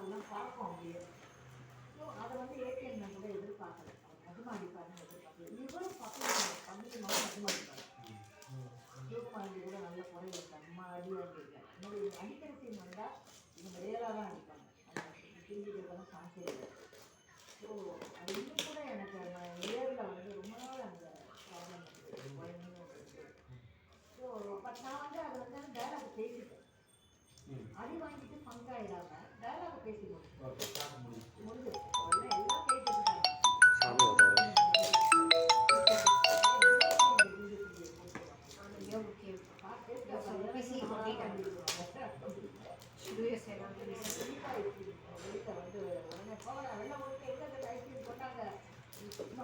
அதெல்லாம் பார்ப்போம் அப்படியே. ஸோ அதை வந்து ஏடிஎம் கூட எதிர்பார்க்கல. அவர் மதுமா அடிப்பாருன்னு எதிர்பார்க்கல. இவரும் பக்கத்தில் மதுமா அடிப்பார். சிவகுமாரி கூட நல்ல குறைய அம்மா அடியாக இருந்திருக்காரு. இன்னொரு அடிக்கிற சீன் வந்தால் இவங்க ரியலாக தான் அடிப்பாங்க. திரும்பிக்கிறதெல்லாம் சான்ஸே இல்லை. ஸோ அது இன்னும் கூட எனக்கு நேரில் வந்து ரொம்ப நாள் அந்த ப்ராப்ளம் இருக்குது. ஸோ பட் நான் வந்து அதை வந்து டைலாக் பேசிட்டேன். அடி வாங்கிட்டு பங்காயிடாம டைலாக் பேசி முடிஞ்சு எல்லாம் கேட்டுட்டாங்க.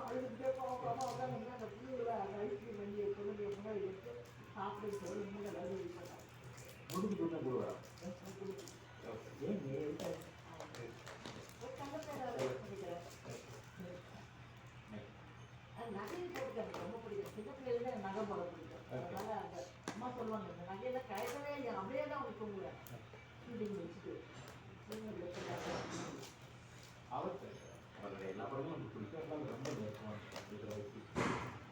அழுதுகிட்டே போகாம உட்காந்து அந்த புள்ளியில் அந்த ஐஸ்கிரீம் வண்டியை பொருளியை முன்னாடி எடுத்து சாப்பிட்டு சொல்லி மூணு வேலை போட்டாங்க. நகையை போட்டு எனக்கு ரொம்ப பிடிக்கும். சின்ன பிள்ளைல நகை போட பிடிக்கும். அதனால அந்த அம்மா சொல்லுவாங்க இந்த நகையெல்லாம் கழட்டவே இல்லை, அப்படியே தான் அவங்க தூங்குவேன். ஷூட்டிங் வச்சுட்டு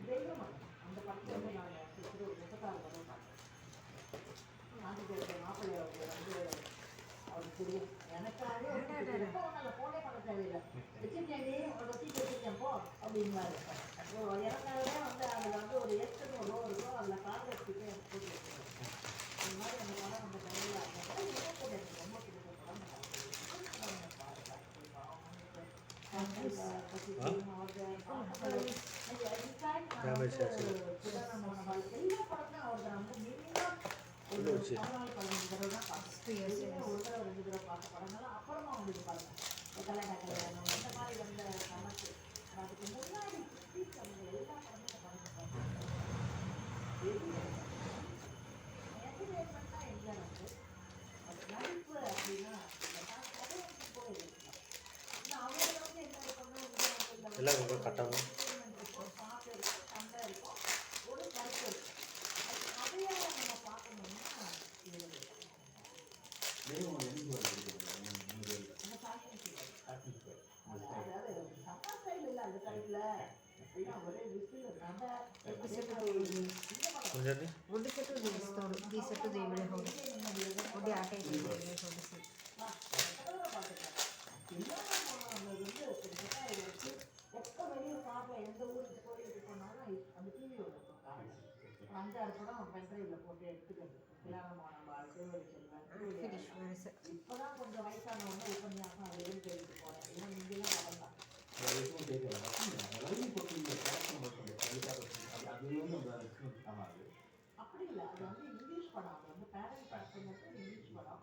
தெய்வம் அந்த படத்தில் வந்து நான் ஒரு 36 படம் பார்த்தேன். மாப்பிள்ளை வந்து அவருக்கு தெரியும். எனக்காகவே போனே பண்ண தேவையில்லை. வச்சுருக்கேன் ஒரு வசீட்டு வச்சுருக்கேன் போ அப்படின்னாரு. எனக்காகவே வந்து அதில் வந்து ஒரு எஸ்ன்னு ஒரு ரோ இருக்கும். அதில் கார் வச்சுட்டு எனக்கு போட்டு வச்சுருக்கேன். இந்த மாதிரி அந்த படம் நம்ம கையில் அந்த படம் எனக்கு ரொம்ப பிடிச்ச படம். எல்லா படத்தையும் அவருக்கு ரொம்ப மினிமம் ஒரு 14-15 தடவை தான் பார்த்தேன். ஒரு தடவை 2 தடவை பார்த்த படங்கள்லாம் அப்புறமா வந்துட்டு பாருங்க. கல்யாணம் அந்த மாதிரி வந்த கணக்கு அதுக்கு முன்னாடி எல்லா படமும் பார்த்தேன். என்டர்டைன்மெண்ட்டாக எங்கே வந்து நடிப்பு அப்படின்னா போய் இருக்கலாம். அவங்க வந்து என்ன பண்ண பாட்டு இருக்கும், சண்டை இருக்கும், ஒரு கருத்து இருக்கும். அதையே நம்ம பார்க்கணும்னா சமாஸ்டைல் இல்லை அந்த டைம்ல ஒரே விசில் நட எப்போ வெளியே பார்க்கல. எந்த ஊருக்கு கோயிலுக்கு போனாலும் அந்த டிவி இருக்கும். 5-6 படம் பென்ட்ரைவில் போட்டு எடுத்துக்கிறது. கிளானமான வாழ்க்கை செல்வன் இப்போதான் கொஞ்சம் வயசானவங்க உபன்யாசம் அது எதுவும் கேட்டுட்டு போகிறேன். ஏன்னா இங்கெல்லாம் வளர்ந்தான் அப்படி இல்லை. அது வந்து இங்கிலீஷ் படம். அது வந்து பேரண்ட் படத்துக்கு இங்கிலீஷ் படம்.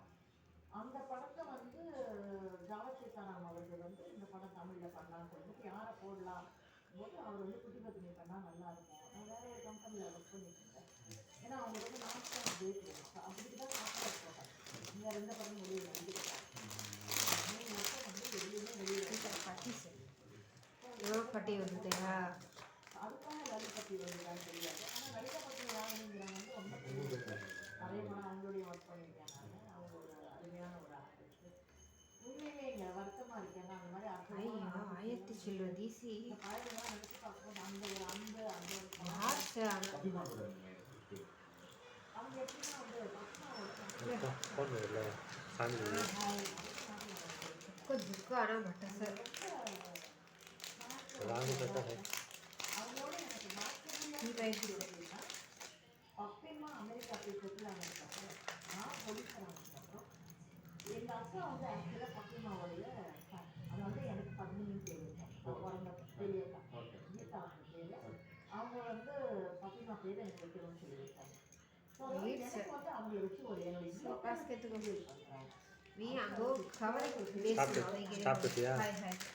அந்த படத்தை வந்து ஜாவத் சீதாராம் அவர்கள் வந்து இந்த படம் தமிழில் பண்ணலான்னு சொல்லிட்டு யாரை போடலாம் போது அவர் வந்து குட்டி பத்தினி பண்ணால் நல்லாயிருக்கும். நான் வேற ஒரு கம்பெனியில் ஒர்க் பண்ணிட்டு இருந்தேன். ஏன்னா அவங்க வந்து நான்ஸ்டாப் டேட் வேணும். அப்படிக்கு தான் கான்ட்ராக்ட் போட்டாங்க. இந்த 2 படம் வெளியே நடிக்கிட்டாங்க. 3 வருஷம் வந்து வெளியே அதுக்காக லலிதபதி வருதான்னு தெரியாது. ஆனால் லலிதபதி யாருங்கிறாங்க வந்து ரொம்ப நிறைய படம் அவங்களுடைய ஒர்க் பண்ணியிருக்காங்க. அவங்க ஒரு அருமையான ஒரு ஆக்ட்ரஸ். உண்மையிலே இங்கே வருத்தமாக இருக்கேன். அந்த மாதிரி ஆயிரத்தி செல்வதீசி பழையெல்லாம் நினச்சி பார்க்கும்போது அந்த ஒரு அன்பு அந்த அவங்க எப்படின்னா வந்து அவங்களோட எனக்கு மாற்றமா பப்பேமா அமெரிக்கா போய் செட்டில் ஆனதுக்கப்புறம் நான் போலீஸ் ஆனதுக்கப்புறம் எங்கள் அக்கா வந்து ஆக்சுவலாக பப்பேமாவுடைய அதாவது எனக்கு பத்மினின்னு பேர் இருக்கும். பிறந்த பெரியக்கா கீதா பேர். அவங்க வந்து பப்பேமா பேர் எனக்கு வைக்கணும்னு சொல்லியிருக்காங்க. ஸோ எனக்கு வந்து அவங்களை வச்சு ஒரு என்னுடைய